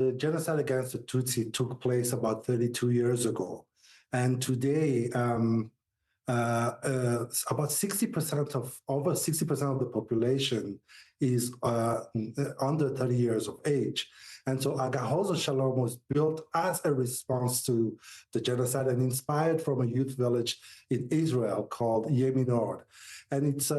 The genocide against the Tutsi took place about 32 years ago. And today, about 60% over 60% of the population is under 30 years of age. And so Agahozo Shalom was built as a response to the genocide and inspired from a youth village in Israel called Yeminord. And it's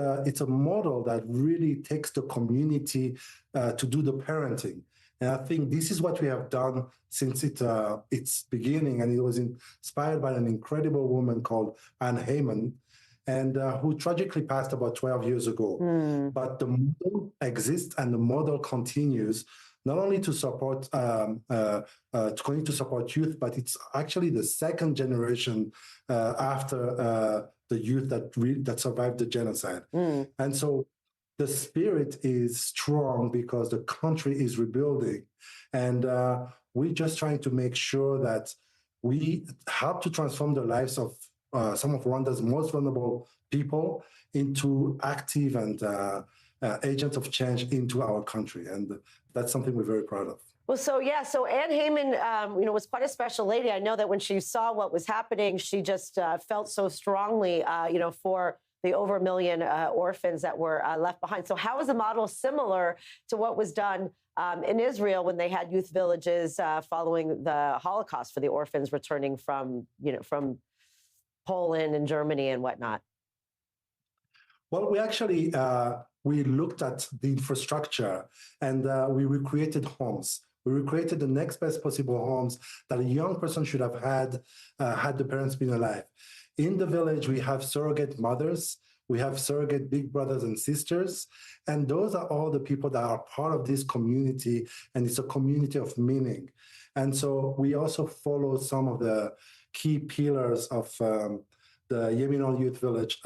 a model that really takes the community to do the parenting. And I think this is what we have done since its beginning. And it was inspired by an incredible woman called Anne Heyman, and who tragically passed about 12 years ago. But the model exists and the model continues, not only to support to continue to support youth, but it's actually the second generation after the youth that survived the genocide. And so the spirit is strong because the country is rebuilding. And we're just trying to make sure that we help to transform the lives of some of Rwanda's most vulnerable people into active and agents of change into our country. And that's something we're very proud of. Well, so Anne Heyman, was quite a special lady. I know that when she saw what was happening, she just felt so strongly, for the over 1 million orphans that were left behind. So how is the model similar to what was done in Israel when they had youth villages following the Holocaust for the orphans returning from Poland and Germany and whatnot? Well, we actually, we looked at the infrastructure and we recreated homes. We recreated the next best possible homes that a young person should have had the parents been alive. In the village, we have surrogate mothers, we have surrogate big brothers and sisters, and those are all the people that are part of this community, and it's a community of meaning. And so we also follow some of the key pillars of the Yemenite Youth Village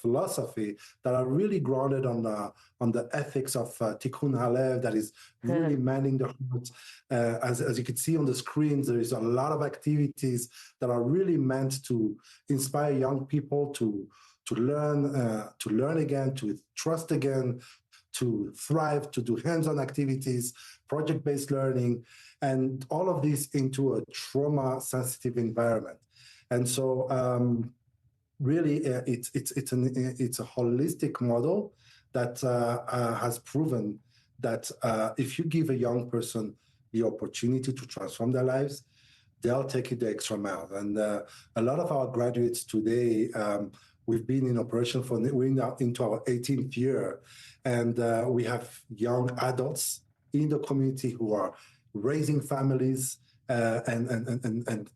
philosophy that are really grounded on the ethics of Tikkun Halev, that is really mending the heart. As you can see on the screens, there is a lot of activities that are really meant to inspire young people to learn again, to trust again, to thrive, to do hands-on activities, project-based learning, and all of this into a trauma-sensitive environment. And so really, it's a holistic model that has proven that if you give a young person the opportunity to transform their lives, they'll take it the extra mile. And a lot of our graduates today, we've been in operation we're now into our 18th year, and we have young adults in the community who are raising families, and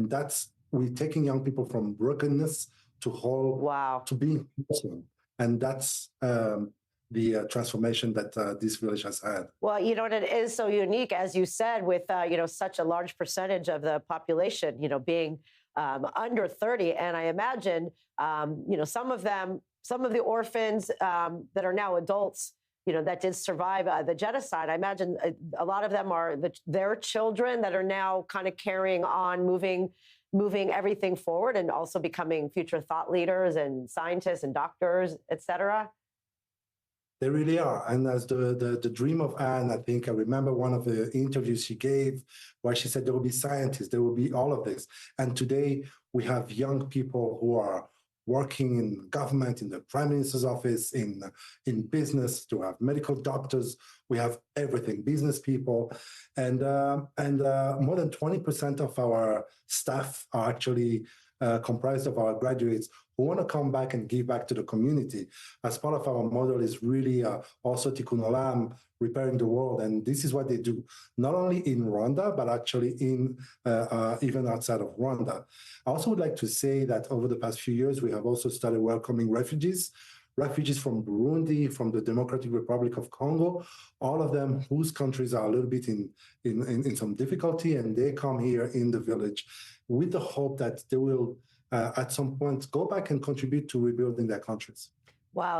that's, we're taking young people from brokenness to whole, to being wholesome. And that's the transformation that this village has had. Well, it is so unique, as you said, with, such a large percentage of the population, being under 30. And I imagine, some of the orphans that are now adults, that did survive the genocide, I imagine a lot of them are their children that are now kind of carrying on, moving everything forward and also becoming future thought leaders and scientists and doctors, et cetera? They really are. And as the dream of Anne, I think I remember one of the interviews she gave where she said there will be scientists, there will be all of this. And today we have young people who are working in government, in the Prime Minister's office, in business, to have medical doctors. We have everything, business people. And more than 20% of our staff are actually comprised of our graduates who want to come back and give back to the community. As part of our model is really also Tikkun Olam, repairing the world. And this is what they do, not only in Rwanda, but actually in even outside of Rwanda. I also would like to say that over the past few years, we have also started welcoming refugees from Burundi, from the Democratic Republic of Congo, all of them whose countries are a little bit in some difficulty, and they come here in the village with the hope that they will at some point go back and contribute to rebuilding their countries. Wow.